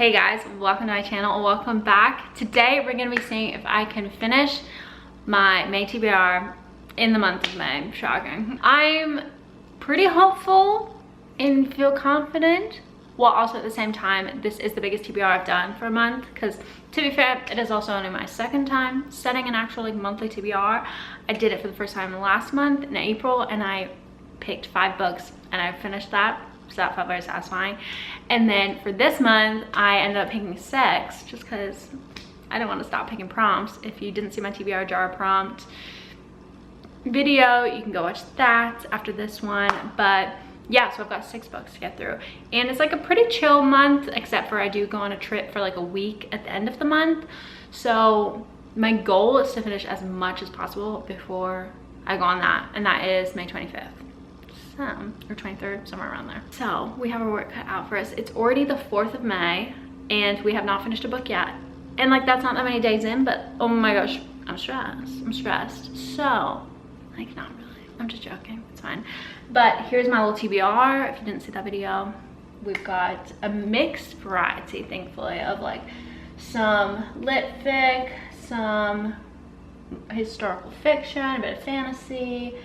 Hey guys, welcome to my channel. Welcome back. Today we're gonna be seeing if I can finish my May TBR in the month of May. Shocking. I'm pretty hopeful and feel confident, while also at the same time this is the biggest TBR I've done for a month, because to be fair, it is also only my second time setting an actual like monthly TBR. I did it for the first time last month in April and I picked 5 books and I finished that. So that felt very satisfying. And then for this month, I ended up picking 6 just because I didn't want to stop picking prompts. If you didn't see my TBR jar prompt video, you can go watch that after this one. But yeah, so I've got 6 books to get through. And it's like a pretty chill month, except for I do go on a trip for like a week at the end of the month. So my goal is to finish as much as possible before I go on that. And that is May 25th. Or 23rd, somewhere around there. So we have our work cut out for us. It's already the 4th of May and we have not finished a book yet. And like that's not that many days in, but oh my gosh, I'm stressed. So like not really, I'm just joking, it's fine. But here's my little TBR. If you didn't see that video, we've got a mixed variety, thankfully, of like some lit fic, some historical fiction, a bit of fantasy,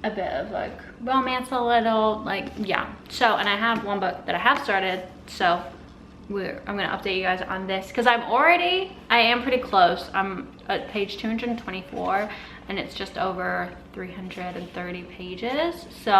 a bit of like romance, a little, like, yeah. So, and I have one book that I have started, so I'm gonna update you guys on this because I am pretty close. I'm at page 224 and it's just over 330 pages, so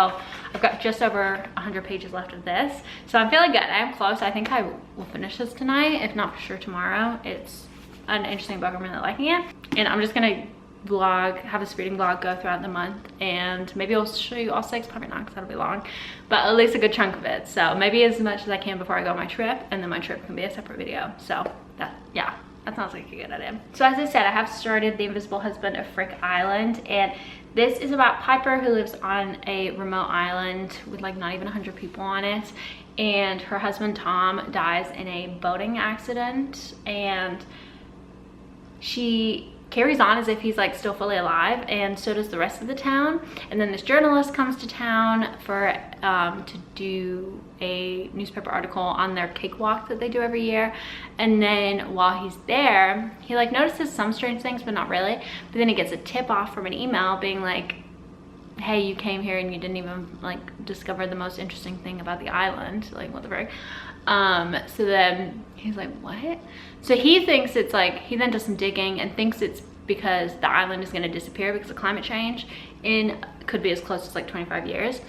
I've got just over 100 pages left of this, so I'm feeling good. I am close. I think I will finish this tonight, if not for sure tomorrow. It's an interesting book, I'm really liking it, and I'm just gonna vlog, have this reading vlog go throughout the month, and maybe I'll show you all 6, probably not because that'll be long, but at least a good chunk of it. So maybe as much as I can before I go on my trip, and then my trip can be a separate video. So that, yeah, that sounds like a good idea. So as I said, I have started The Invisible Husband of Frick Island, and this is about Piper, who lives on a remote island with like not even 100 people on it, and her husband Tom dies in a boating accident, and she carries on as if he's like still fully alive, and so does the rest of the town. And then this journalist comes to town for to do a newspaper article on their cakewalk that they do every year. And then while he's there, he like notices some strange things, but not really. But then he gets a tip off from an email being like, hey, you came here and you didn't even like discover the most interesting thing about the island, like what the frick. So then he's like, what? So he thinks it's like, he then does some digging and thinks it's because the island is going to disappear because of climate change, and could be as close as like 25 years.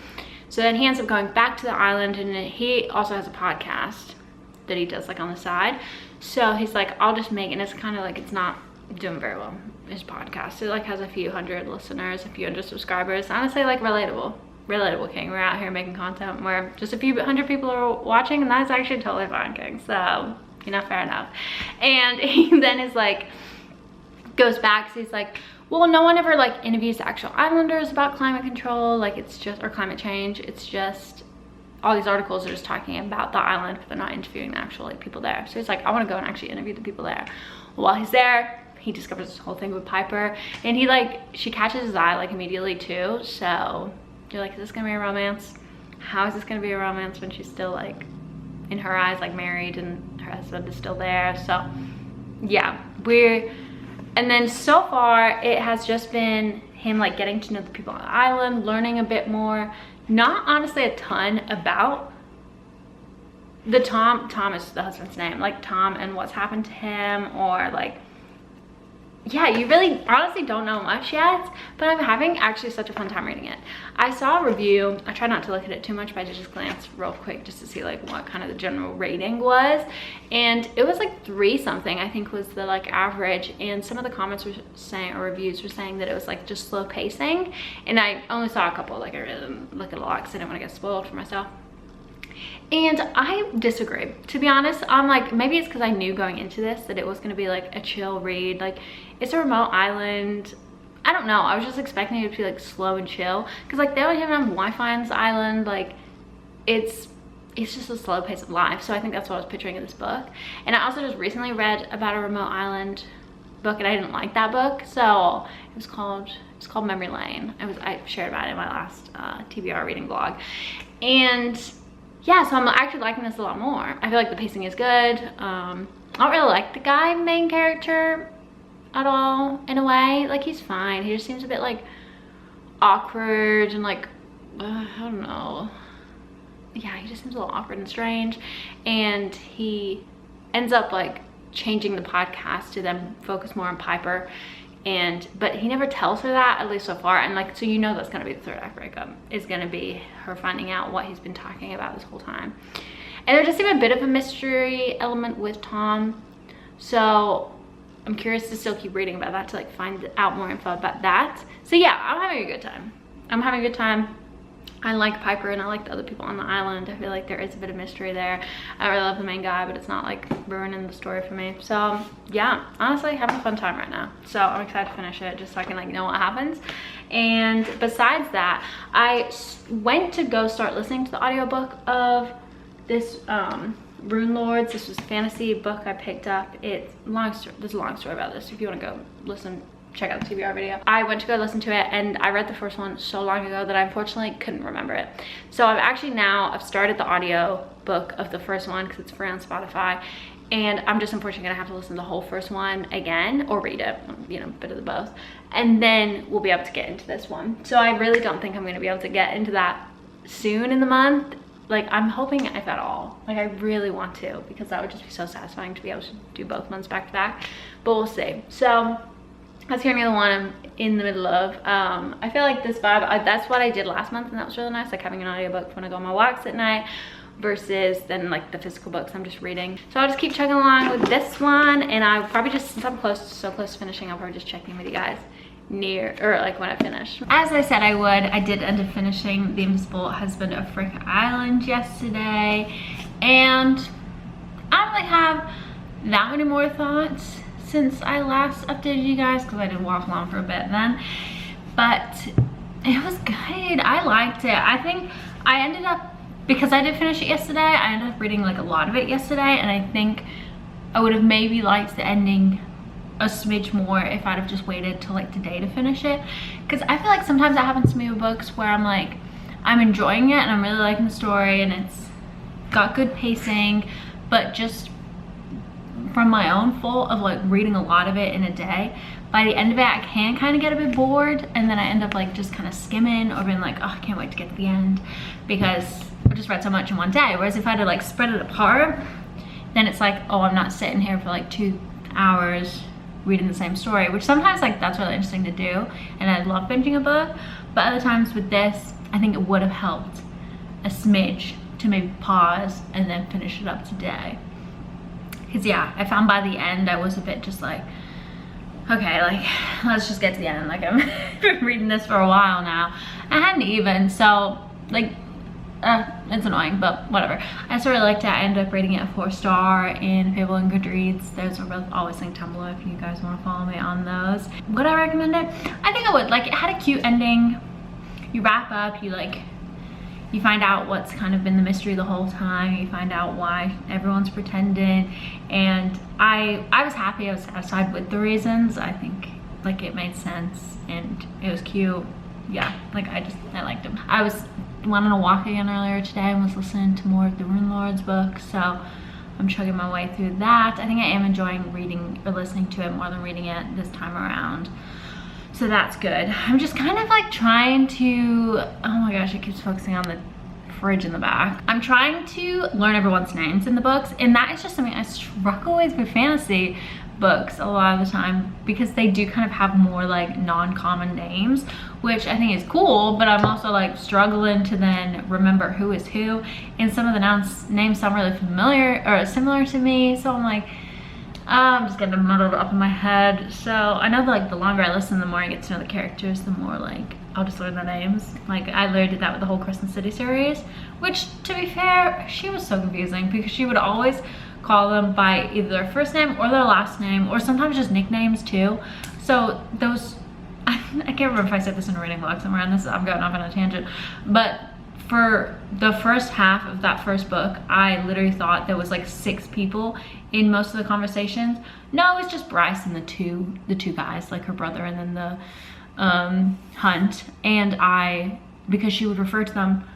So then he ends up going back to the island, and he also has a podcast that he does like on the side. So he's like, I'll just make it, and it's kind of like, it's not doing very well, his podcast. It like has a few hundred listeners, a few hundred subscribers. Honestly, like relatable King. We're out here making content where just a few hundred people are watching, and that's actually totally fine, King. So, you know, fair enough. And he then is like, goes back, so he's like, well, no one ever like interviews the actual islanders about climate control, like it's just, or climate change. It's just all these articles are just talking about the island, but they're not interviewing the actual like people there. So he's like, I want to go and actually interview the people there. While he's there, he discovers this whole thing with Piper, and he like, she catches his eye like immediately too. So you're like, is this gonna be a romance? How is this gonna be a romance when she's still like, in her eyes, like married and her husband is still there? So yeah, and then so far it has just been him like getting to know the people on the island, learning a bit more, not honestly a ton about the Tom is the husband's name, like Tom and what's happened to him, or like, yeah, you really honestly don't know much yet, but I'm having actually such a fun time reading it. I saw a review, I try not to look at it too much, but I did just glance real quick just to see like what kind of the general rating was, and it was like 3 something, I think was the like average. And some of the comments were saying, or reviews were saying, that it was like just slow pacing, and I only saw a couple, like I really didn't look at a lot because I didn't want to get spoiled for myself. And I disagree, to be honest. I'm like, maybe it's because I knew going into this that it was going to be like a chill read. Like, it's a remote island. I don't know, I was just expecting it to be like slow and chill, because like they don't even have Wi-Fi on this island. Like it's just a slow pace of life. So I think that's what I was picturing in this book. And I also just recently read about a remote island book, and I didn't like that book, so it's called Memory Lane. I shared about it in my last TBR reading vlog. And yeah, so I'm actually liking this a lot more. I feel like the pacing is good. I don't really like the guy main character at all, in a way. Like, he's fine. He just seems a bit like awkward and like, I don't know. Yeah, he just seems a little awkward and strange. And he ends up like changing the podcast to then focus more on Piper. But he never tells her that, at least so far. And like, so you know that's gonna be the third act breakup. Is gonna be her finding out what he's been talking about this whole time. And there does seem a bit of a mystery element with Tom. So I'm curious to still keep reading about that to like find out more info about that. So yeah, I'm having a good time. I'm having a good time. I like Piper and I like the other people on the island. I feel like there is a bit of mystery there. I really love the main guy, but it's not like ruining the story for me. So yeah, honestly, having a fun time right now. So I'm excited to finish it just so I can like know what happens. And besides that, I went to go start listening to the audiobook of this Rune Lords. This was a fantasy book I picked up. It's long story. There's a long story about this. If you want to go listen, check out the TBR video. I went to go listen to it and I read the first one so long ago that I unfortunately couldn't remember it. So I've started the audio book of the first one because it's free on Spotify, and I'm just unfortunately gonna have to listen to the whole first one again or read it, you know, a bit of the both, and then we'll be able to get into this one. So I really don't think I'm gonna be able to get into that soon in the month. Like, I'm hoping, if at all. Like, I really want to, because that would just be so satisfying to be able to do both months back to back, but we'll see. So that's the only other one I'm in the middle of. I feel like this vibe, that's what I did last month, and that was really nice, like having an audiobook when I go on my walks at night versus then like the physical books I'm just reading. So I'll just keep chugging along with this one, and I'll probably just, since I'm so close to finishing, I'll probably just check in with you guys like when I finish. As I said I would, I did end up finishing The Invisible Husband of Frick Island yesterday, and I don't really have that many more thoughts since I last updated you guys, because I did walk along for a bit then, but it was good. I liked it. I think I ended up, because I did finish it yesterday, I ended up reading like a lot of it yesterday, and I think I would have maybe liked the ending a smidge more if I'd have just waited till like today to finish it, because I feel like sometimes that happens to me with books where I'm like, I'm enjoying it and I'm really liking the story and it's got good pacing, but just from my own fault of like reading a lot of it in a day, by the end of it I can kind of get a bit bored, and then I end up like just kind of skimming or being like, oh, I can't wait to get to the end because I just read so much in one day. Whereas if I had to like spread it apart, then it's like, oh, I'm not sitting here for like 2 hours reading the same story, which sometimes like that's really interesting to do, and I love binging a book, but other times with this I think it would have helped a smidge to maybe pause and then finish it up today. Because yeah, I found by the end I was a bit just like, okay, like let's just get to the end. Like, I've been reading this for a while now. I hadn't even, so like it's annoying, but whatever. I just really liked it. I ended up rating it a 4-star in Fable and Goodreads. Those are both always linked down below if you guys want to follow me on those. Would I recommend it? I think I would. Like, it had a cute ending. You wrap up, you find out what's kind of been the mystery the whole time. You find out why everyone's pretending, and I was happy. I was satisfied with the reasons. I think like it made sense and it was cute. Yeah, like I liked them. I went on a walk again earlier today and was listening to more of the Rune Lords book, so I'm chugging my way through that. I think I am enjoying reading or listening to it more than reading it this time around, so that's good. I'm just kind of like trying to, oh my gosh, it keeps focusing on the fridge in the back. I'm trying to learn everyone's names in the books, and that is just something I struggle with fantasy books a lot of the time, because they do kind of have more like non-common names, which I think is cool, but I'm also like struggling to then remember who is who, and some of the names sound really familiar or similar to me, so I'm like, I'm just getting muddled up in my head. So I know that like the longer I listen, the more I get to know the characters, the more like I'll just learn the names. Like, I literally did that with the whole Crescent City series, which, to be fair, she was so confusing because she would always call them by either their first name or their last name, or sometimes just nicknames too. So those, I can't remember if I said this in a reading vlog somewhere, and I'm going off on a tangent, but for the first half of that first book, I literally thought there was like 6 people in most of the conversations. No, it was just Bryce and the two guys, like her brother and then the Hunt. And because she would refer to them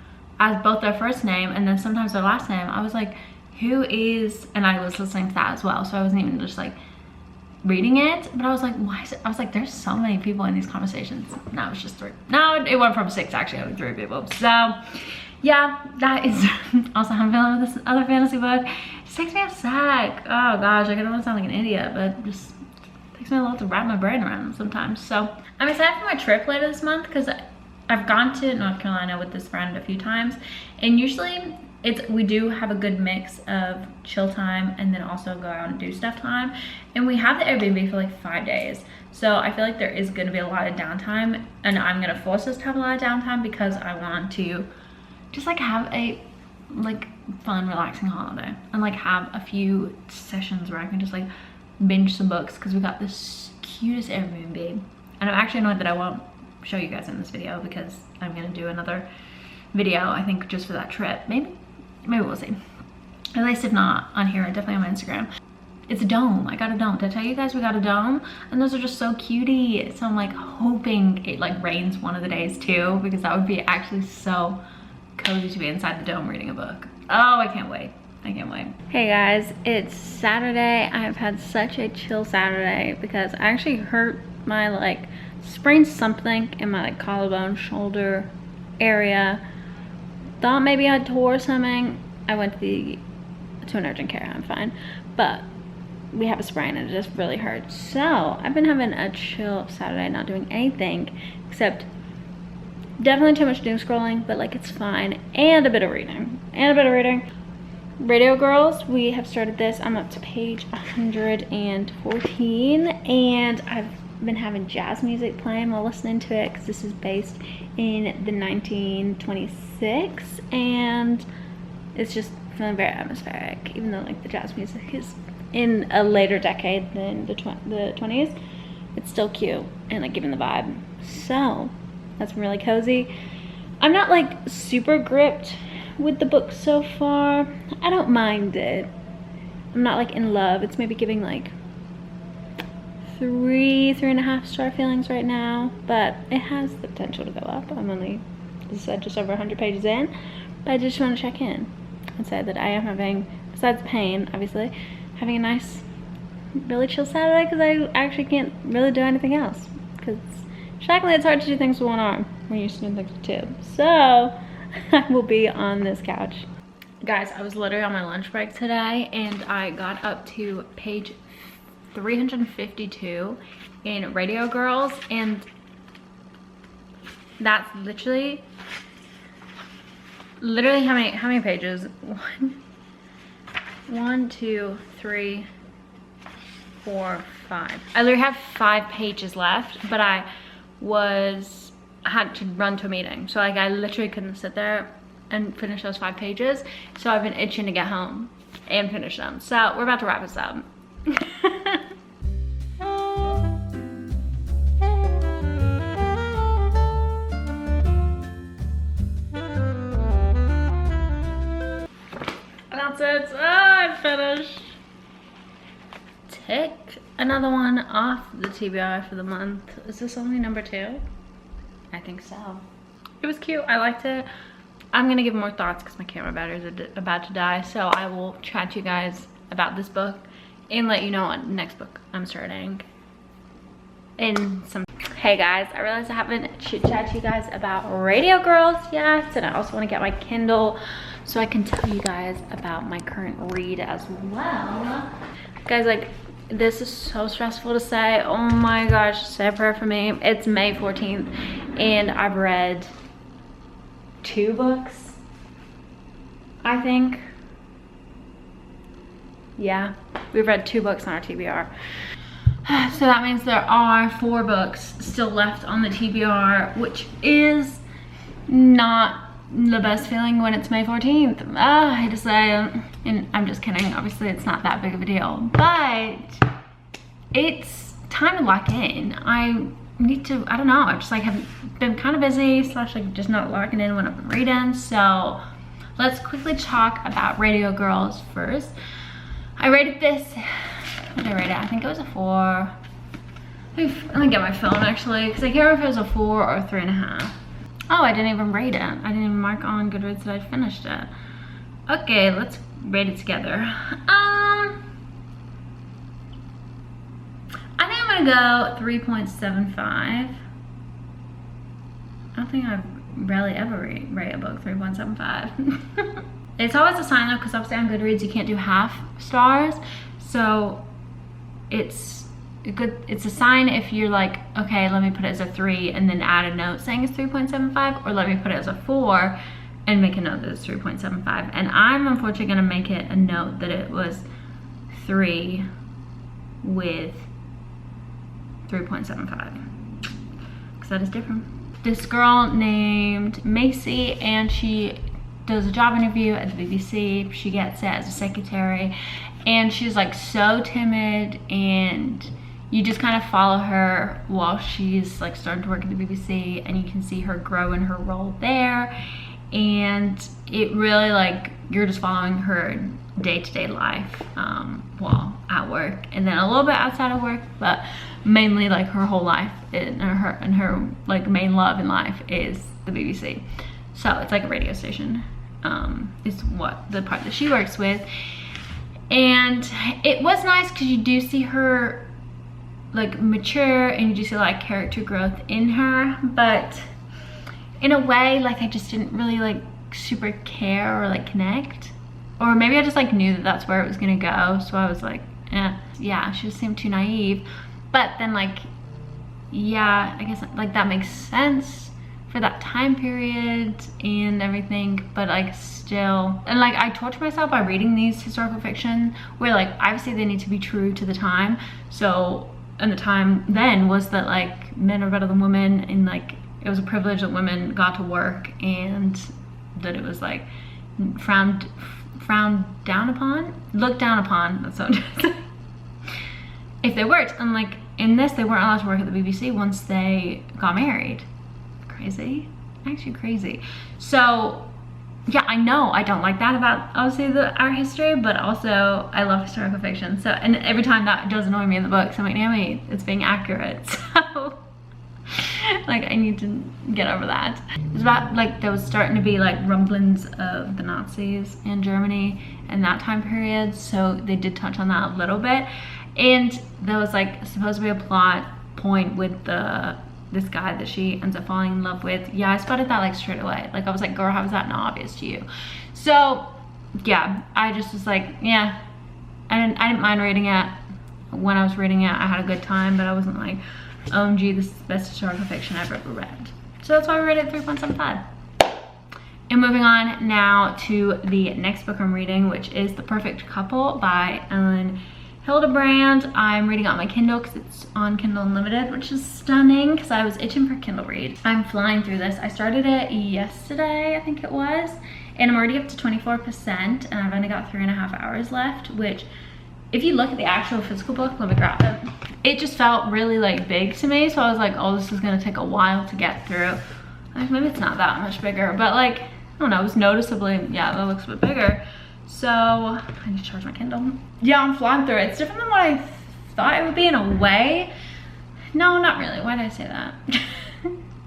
as both their first name and then sometimes their last name. I was like, who is, and I was listening to that as well, so I wasn't even just like reading it, but I was like, why is it? I was like, there's so many people in these conversations. No, it was just 3. No, it went from 6 actually, only 3 people. So yeah, that is also how I'm feeling with this other fantasy book. It just takes me upset. Oh gosh, I don't want to sound like an idiot, but just takes me a lot to wrap my brain around sometimes. So I'm excited for my trip later this month because I've gone to North Carolina with this friend a few times, and usually we do have a good mix of chill time and then also go out and do stuff time. And we have the Airbnb for like 5 days. So I feel like there is gonna be a lot of downtime, and I'm gonna force us to have a lot of downtime because I want to just like have a like fun, relaxing holiday and like have a few sessions where I can just like binge some books because we got this cutest Airbnb. And I'm actually annoyed that I won't show you guys in this video because I'm gonna do another video, I think, just for that trip. Maybe we'll see. At least if not on here, definitely on my Instagram. It's a dome. I got a dome. Did I tell you guys we got a dome? And those are just so cutie. So I'm like hoping it like rains one of the days too, because that would be actually so cozy to be inside the dome reading a book. Oh, I can't wait. I can't wait. Hey guys, it's Saturday. I have had such a chill Saturday because I actually hurt my like sprained something in my like collarbone, shoulder area. Thought maybe I tore something. I went to an urgent care. I'm fine, but we have a sprain and it just really hurts. So I've been having a chill Saturday, not doing anything except definitely too much doom scrolling, but like it's fine, and a bit of reading. Radio Girls, we have started this. I'm up to page 114, and I've been having jazz music playing while listening to it because this is based in the 1926, and it's just feeling very atmospheric, even though like the jazz music is in a later decade than the 20s. It's still cute and like giving the vibe. So that's been really cozy. I'm not like super gripped with the book so far. I don't mind it. I'm not like in love. It's maybe giving like 3.5 star feelings right now, but it has the potential to go up. I'm only, as I said, just over 100 pages in, but I just want to check in and say that I am having, besides pain obviously, having a nice really chill Saturday because I actually can't really do anything else because shockingly it's hard to do things with one arm when you're used to doing things with 2. So I will be on this couch. Guys, I was literally on my lunch break today and I got up to page 352 in Radio Girls, and that's literally how many pages? 1, 2, 3, 4, 5. I literally have 5 pages left, but I had to run to a meeting, so like I literally couldn't sit there and finish those 5 pages. So I've been itching to get home and finish them. So we're about to wrap this up. That's it. Oh, I'm finished. Tick another one off the TBR for the month. Is this only number 2? I think so. It was cute. I liked it. I'm gonna give more thoughts because my camera battery is about to die, so I will chat to you guys about this book and let you know what next book I'm starting in some. Hey guys, I realized I haven't chit-chat to you guys about Radio Girls yet, and I also want to get my Kindle so I can tell you guys about my current read as well. Guys, like, this is so stressful to say. Oh my gosh, say a prayer for me. It's May 14th and I've read 2 books, I think. Yeah, we've read 2 books on our TBR. So that means there are 4 books still left on the TBR, which is not the best feeling when it's May 14th. I hate to say it. And I'm just kidding. Obviously, it's not that big of a deal. But it's time to lock in. I need to, I don't know. I just like have been kind of busy, / like just not locking in when I'm reading. So let's quickly talk about Radio Girls first. I rated this, what did I rate it? I think it was a 4. Let me get my phone actually, because I can't remember if it was a 4 or a 3.5. Oh, I didn't even rate it. I didn't even mark on Goodreads that I finished it. Okay, let's rate it together. I think I'm gonna go 3.75. I don't think I've rarely ever rate a book 3.75. It's always a sign though, because obviously on Goodreads you can't do half stars. So it's a sign if you're like, okay, let me put it as a 3 and then add a note saying it's 3.75, or let me put it as a 4 and make a note that it's 3.75. And I'm unfortunately gonna make it a note that it was 3 with 3.75, because that is different. This girl named Macy, and she does a job interview at the BBC. She gets it as a secretary, and she's like so timid, and you just kind of follow her while she's like starting to work at the BBC, and you can see her grow in her role there. And it really, like, you're just following her day-to-day life while at work, and then a little bit outside of work, but mainly like her whole life and her like main love in life is the BBC. So it's like a radio station, is what the part that she works with. And it was nice because you do see her like mature, and you do see like character growth in her, but in a way, like, I just didn't really like super care or like connect, or maybe I just like knew that that's where it was gonna go, so I was like, yeah, she just seemed too naive. But then, like, yeah, I guess like that makes sense for that time period and everything, but like still, and like I torture myself by reading these historical fiction where like obviously they need to be true to the time. So, and the time then was that like men are better than women, and like it was a privilege that women got to work, and that it was like frowned down upon, looked down upon, that's what I'm trying to say, if they worked. And like in this, they weren't allowed to work at the BBC once they got married. Crazy, actually crazy. So yeah, I know I don't like that about obviously our history, but also I love historical fiction. So, and every time that does annoy me in the books, I'm like, Naomi, it's being accurate. So like I need to get over that. It was about like there was starting to be like rumblings of the Nazis in Germany in that time period, so they did touch on that a little bit. And there was like supposed to be a plot point with this guy that she ends up falling in love with. Yeah, I spotted that like straight away. Like I was like, girl, how is that not obvious to you? So yeah, I just was like, yeah, I didn't mind reading it. When I was reading it, I had a good time, but I wasn't like, OMG, this is the best historical fiction I've ever read. So that's why we rated 3.75. And moving on now to the next book I'm reading, which is The Perfect Couple by Ellen Hildebrand. I'm reading it on my Kindle because it's on Kindle Unlimited, which is stunning because I was itching for Kindle read. I'm flying through this. I started it yesterday, I think it was, and I'm already up to 24%, and I've only got 3.5 hours left, which if you look at the actual physical book, let me grab it. It just felt really like big to me, so I was like, oh, this is gonna take a while to get through. Like maybe it's not that much bigger, but like, I don't know, it was noticeably, yeah, that looks a bit bigger. So I need to charge my Kindle. Yeah, I'm flying through it. It's different than what I thought it would be in a way. No, not really. Why did I say that?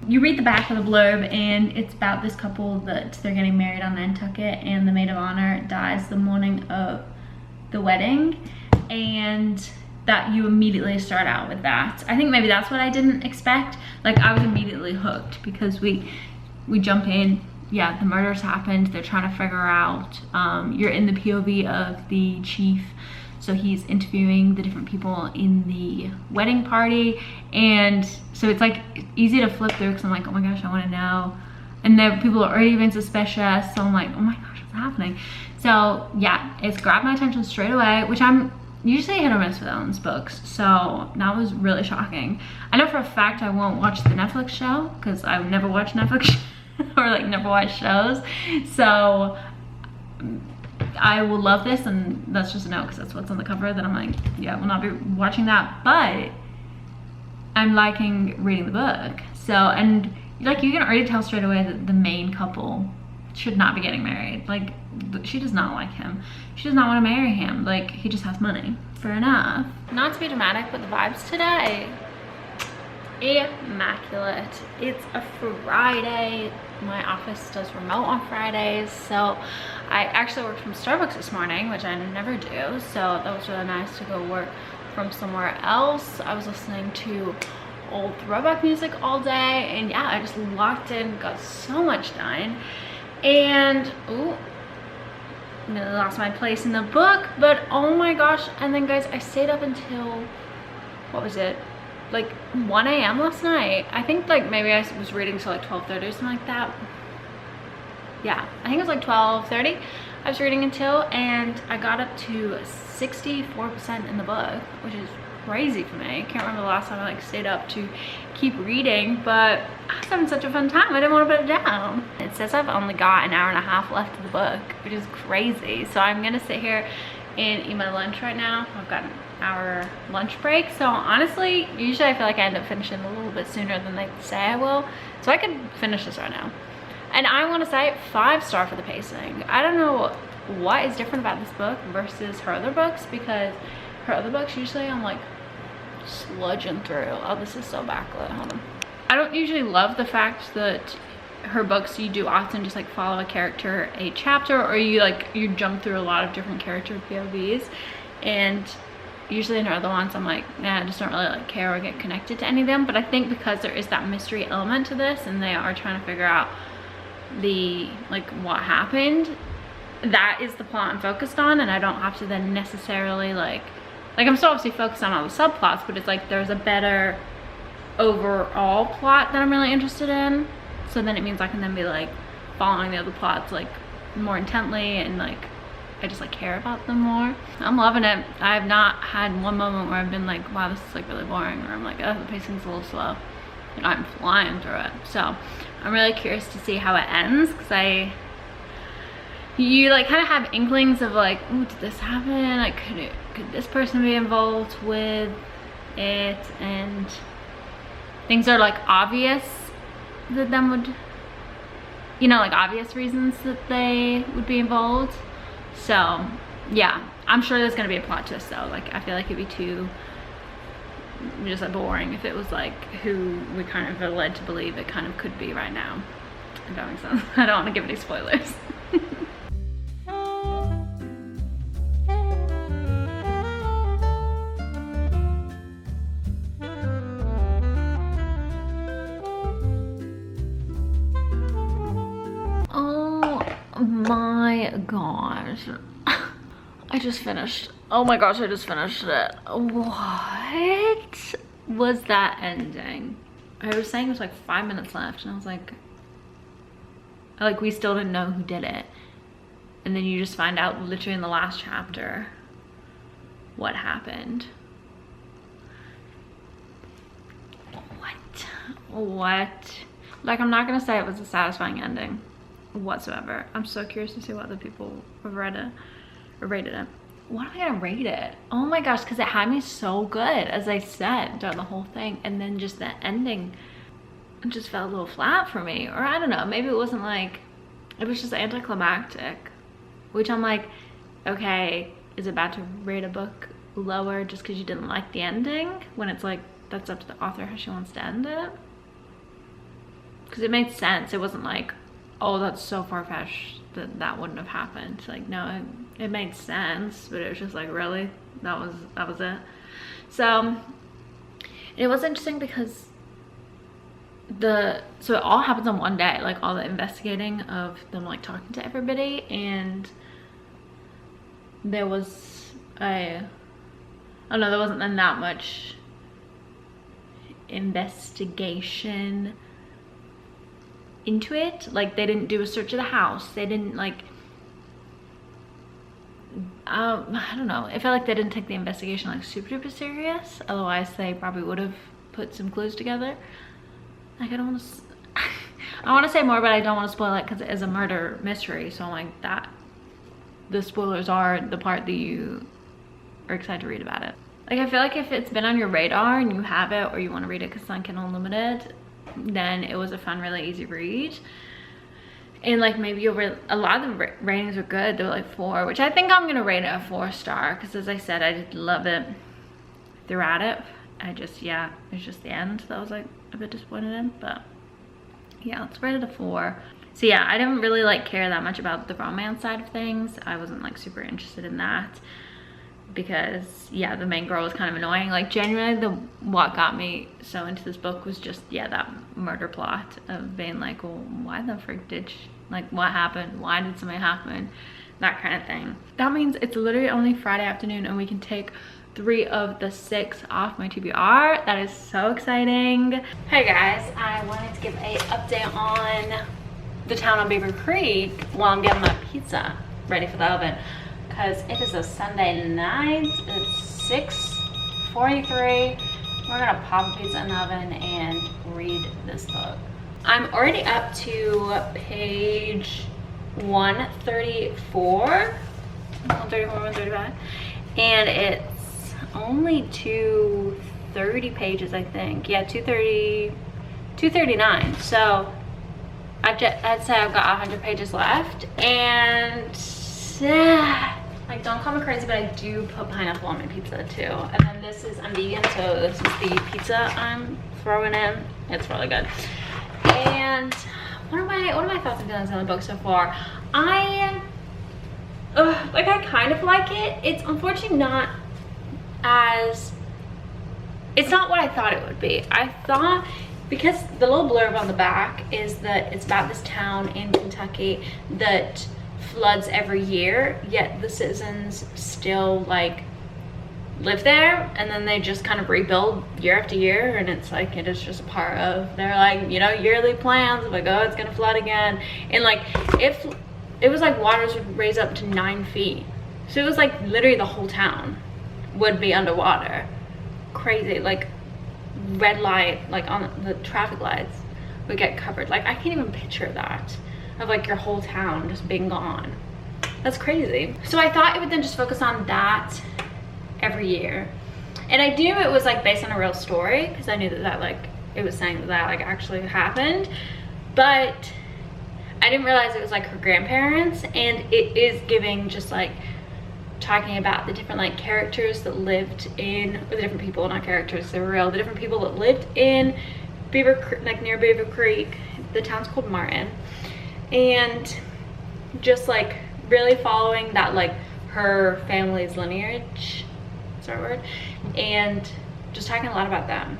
You read the back of the blurb, and it's about this couple that they're getting married on Nantucket, and the maid of honor dies the morning of the wedding, and that you immediately start out with that. I think maybe that's what I didn't expect. Like I was immediately hooked because we jump in, yeah, the murders happened, they're trying to figure out, you're in the POV of the chief, so he's interviewing the different people in the wedding party, and so it's like easy to flip through because I'm like, oh my gosh, I want to know, and then people are already being suspicious, so I'm like, oh my gosh, what's happening? So yeah, it's grabbed my attention straight away, which I'm usually hit or miss with Ellen's books, so that was really shocking. I know for a fact I won't watch the Netflix show because I would never watch Netflix or like never watch shows, so I will love this, and that's just a no because that's what's on the cover. That I'm like, yeah, I will not be watching that, but I'm liking reading the book. So, and like you can already tell straight away that the main couple should not be getting married. Like she does not like him, she does not want to marry him, like he just has money. Fair enough. Not to be dramatic, but the vibes today immaculate. It's a Friday. My office does remote on Fridays, so I actually worked from Starbucks this morning, which I never do, so that was really nice to go work from somewhere else. I was listening to old throwback music all day, and yeah, I just locked in, got so much done. And ooh, nearly lost my place in the book, but oh my gosh. And then guys, I stayed up until, what was it, like 1 a.m. last night. I think like maybe I was reading till like 12:30 or something like that. Yeah, I think it was like 12:30 I was reading until, and I got up to 64% in the book, which is crazy for me. I can't remember the last time I like stayed up to keep reading, but I was having such a fun time. I didn't want to put it down. It says I've only got an hour and a half left of the book, which is crazy. So I'm gonna sit here and eat my lunch right now. I've got an hour lunch break. So honestly, usually I feel like I end up finishing a little bit sooner than they say I will. So I could finish this right now. And I want to say 5-star for the pacing. I don't know what is different about this book versus her other books, because her other books usually I'm like sludging through. Oh, this is so backlit. Hold on. I don't usually love the fact that her books, you do often just like follow a character a chapter, or you jump through a lot of different character POVs, and usually in her other ones I'm like, nah, I just don't really like care or get connected to any of them. But I think because there is that mystery element to this, and they are trying to figure out the like what happened, that is the plot I'm focused on, and I don't have to then necessarily like I'm still obviously focused on all the subplots, but it's like there's a better overall plot that I'm really interested in. So then it means I can then be like following the other plots like more intently, and like I just like care about them more. I'm loving it. I have not had one moment where I've been like, wow, this is like really boring, or I'm like, oh, the pacing's a little slow. Like, I'm flying through it. So I'm really curious to see how it ends, because you like kind of have inklings of like, oh, did this happen? Like, could this person be involved with it? And things are like obvious that them would, you know, like obvious reasons that they would be involved. So yeah, I'm sure there's gonna be a plot twist though. Like, I feel like it'd be too just like boring if it was like who we kind of are led to believe it kind of could be right now, if that makes sense. I don't want to give any spoilers. My gosh, I just finished. Oh my gosh, I just finished it. What was that ending? I was saying it was like 5 minutes left, and I was like we still didn't know who did it, and then you just find out literally in the last chapter what happened. What? Like, I'm not gonna say it was a satisfying ending whatsoever. I'm so curious to see what other people have read it or rated it. What am I gonna rate it? Oh my gosh, because it had me so good, as I said, during the whole thing, and then just the ending just felt a little flat for me. Or I don't know, maybe it wasn't like, it was just anticlimactic, which I'm like, okay, is it bad to rate a book lower just because you didn't like the ending, when it's like that's up to the author how she wants to end it? Because it made sense. It wasn't like, oh, that's so far-fetched that that wouldn't have happened. Like, no, it made sense, but it was just like, really, that was it. So it was interesting because so it all happens on one day, like all the investigating of them like talking to everybody, and there was I don't know, there wasn't then that much investigation into it. Like, they didn't do a search of the house, they didn't like I don't know, I felt like they didn't take the investigation like super serious, otherwise they probably would have put some clues together. Like, I don't want to I want to say more, but I don't want to spoil it because it is a murder mystery, so I'm like, that the spoilers are the part that you are excited to read about it. Like, I feel like if it's been on your radar and you have it, or you want to read it because it's on Kindle Unlimited, then it was a fun, really easy read. And like, maybe you'll a lot of the ratings are good. They were like 4, which I think I'm gonna rate it a 4-star, because as I said, I did love it throughout it. I just, yeah, it's just the end that I was like a bit disappointed in. But yeah, let's rate it a 4. So yeah, I didn't really like care that much about the romance side of things. I wasn't like super interested in that because yeah, the main girl was kind of annoying. Like genuinely, what got me so into this book was just, yeah, that murder plot of being like, well, why the frick did she, like, what happened? Why did something happen? That kind of thing. That means it's literally only Friday afternoon and we can take 3 of the 6 off my TBR. That is so exciting. Hey guys, I wanted to give a update on the town on Beaver Creek while I'm getting my pizza ready for the oven, because it is a Sunday night. It's 6:43. We're gonna pop a pizza in the oven and read this book. I'm already up to page 134, 135, and it's only 230 pages, I think. Yeah, 239. So I'd say I've got 100 pages left, and like, don't call me crazy, but I do put pineapple on my pizza too. And then this is, I'm vegan, so this is the pizza I'm throwing in. It's really good. And what are my thoughts and feelings on the book so far? I kind of like it. It's unfortunately not it's not what I thought it would be. I thought, because the little blurb on the back is that it's about this town in Kentucky that floods every year, yet the citizens still like live there, and then they just kind of rebuild year after year, and it's like, it is just a part of their, like, you know, yearly plans, like, oh, it's gonna flood again. And like, if it was like waters would raise up to 9 feet, so it was like literally the whole town would be underwater. Crazy. Like, red light, like on the traffic lights would get covered. Like, I can't even picture that, of like your whole town just being gone. That's crazy. So I thought it would then just focus on that every year, and I knew it was like based on a real story, because I knew that like it was saying that like actually happened, but I didn't realize it was like her grandparents. And it is giving just like talking about the different like characters that lived in, or the different people, not characters, they're real, the different people that lived in like near Beaver Creek. The town's called Martin, and just like really following that, like her family's lineage, is that a word, and just talking a lot about them.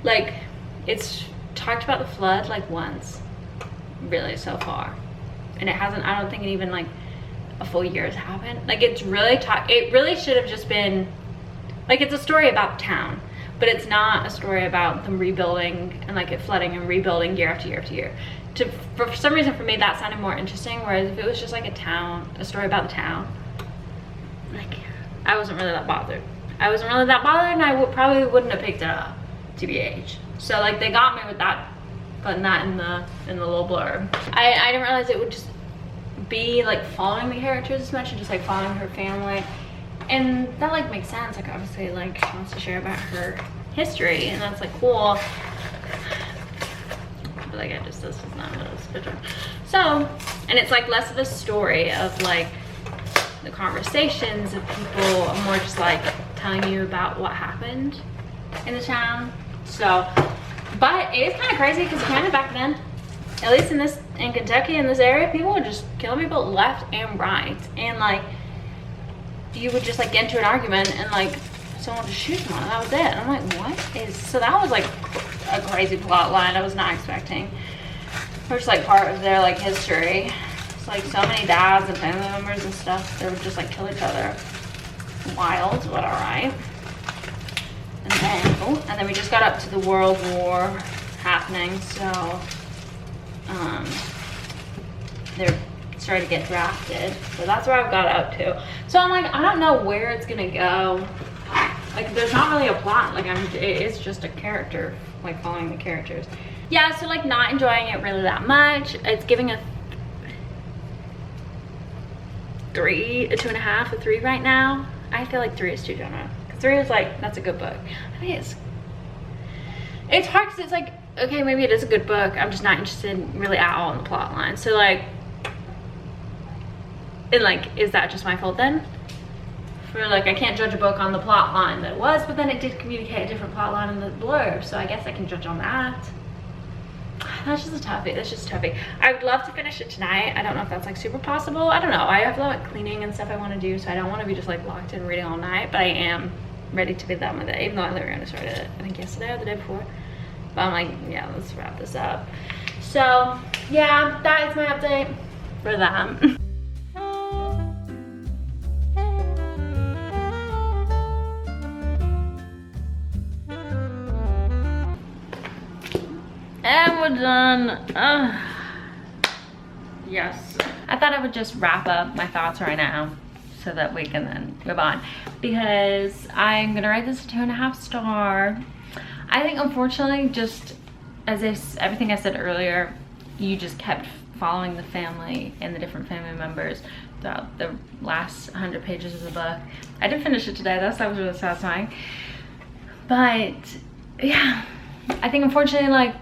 Like, it's talked about the flood like once really so far, and it hasn't, I don't think it even like a full year has happened. Like, it's really it really should have just been like, it's a story about town, but it's not a story about them rebuilding and like it flooding and rebuilding year after year after year. For some reason, for me, that sounded more interesting, whereas if it was just like a story about the town, like, I wasn't really that bothered. And I probably wouldn't have picked it up, TBH. So like, they got me with that, putting that in the little blurb. I didn't realize it would just be like following the characters as much, and just like following her family, and that like makes sense. Like, obviously, like, she wants to share about her history, and that's like cool. But like, this is not what I was picturing. So, and it's like less of a story of like the conversations of people, more just like telling you about what happened in the town. So, but it is kind of crazy, because kind of back then, at least in Kentucky, in this area, people would just kill people left and right, and like, you would just like get into an argument and like someone would just shoot someone, and that was it. And I'm like, what is, so that was like a crazy plot line I was not expecting. Or just like part of their like history. It's like so many dads and family members and stuff, they would just like kill each other. Wild, but alright. And then we just got up to the World War happening, so they're starting to get drafted. So that's where I've got up to. So I'm like, I don't know where it's gonna go. Like, there's not really a plot. Like, it's just a character, like following the characters. Yeah, so like, not enjoying it really that much. It's giving a 3, a 2.5, a 3 right now. I feel like 3 is too generous. 3 is like, that's a good book. I think it's hard, because it's like, okay, maybe it is a good book, I'm just not interested really at all in the plot line. So like, and like, is that just my fault then? for like, I can't judge a book on the plot line that it was, but then it did communicate a different plot line in the blurb, so I guess I can judge on that. That's just a toughie. That's just a toughie. I would love to finish it tonight. I don't know if that's like super possible. I don't know. I have a lot of cleaning and stuff I want to do, so I don't want to be just like locked in reading all night, but I am ready to be done with it, even though I literally only started it, I think yesterday or the day before. But I'm like, yeah, let's wrap this up. So yeah, that is my update for them. And we're done. Yes. I thought I would just wrap up my thoughts right now so that we can then move on, because I'm gonna rate this a 2.5 star. I think unfortunately, just as if everything I said earlier, you just kept following the family and the different family members throughout the last 100 pages of the book. I did finish it today, that was really satisfying. But yeah, I think unfortunately, like,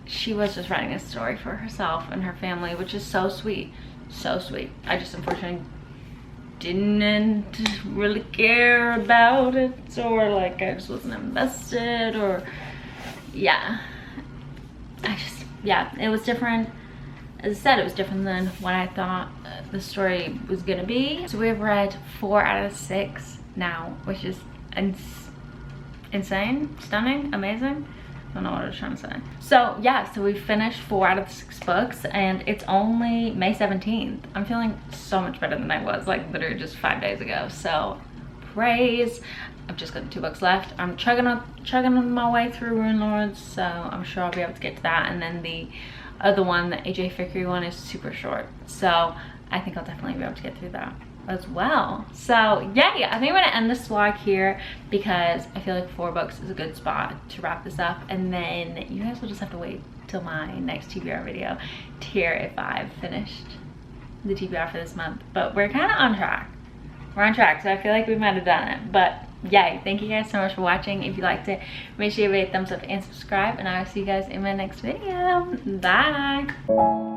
she was just writing a story for herself and her family, which is so sweet, so sweet. I just unfortunately didn't really care about it, or like I just wasn't invested, or yeah, yeah, it was different. As I said, it was different than what I thought the story was gonna be. So we've read 4 out of 6 now, which is insane, stunning, amazing. I don't know what I was trying to say. So yeah, so we finished 4 out of 6 books, and it's only May 17th. I'm feeling so much better than I was like literally just 5 days ago. So praise. I've just got 2 books left. I'm chugging my way through Rune Lords, so I'm sure I'll be able to get to that. And then the other one, the AJ Fickery one, is super short, so I think I'll definitely be able to get through that as well. So yeah, I think I'm gonna end this vlog here, because I feel like 4 books is a good spot to wrap this up, and then you guys will just have to wait till my next TBR video to hear if I've finished the TBR for this month. But we're kind of on track. We're on track, so I feel like we might have done it. But yay, thank you guys so much for watching. If you liked it, make sure you give it a thumbs up and subscribe, and I will see you guys in my next video. Bye.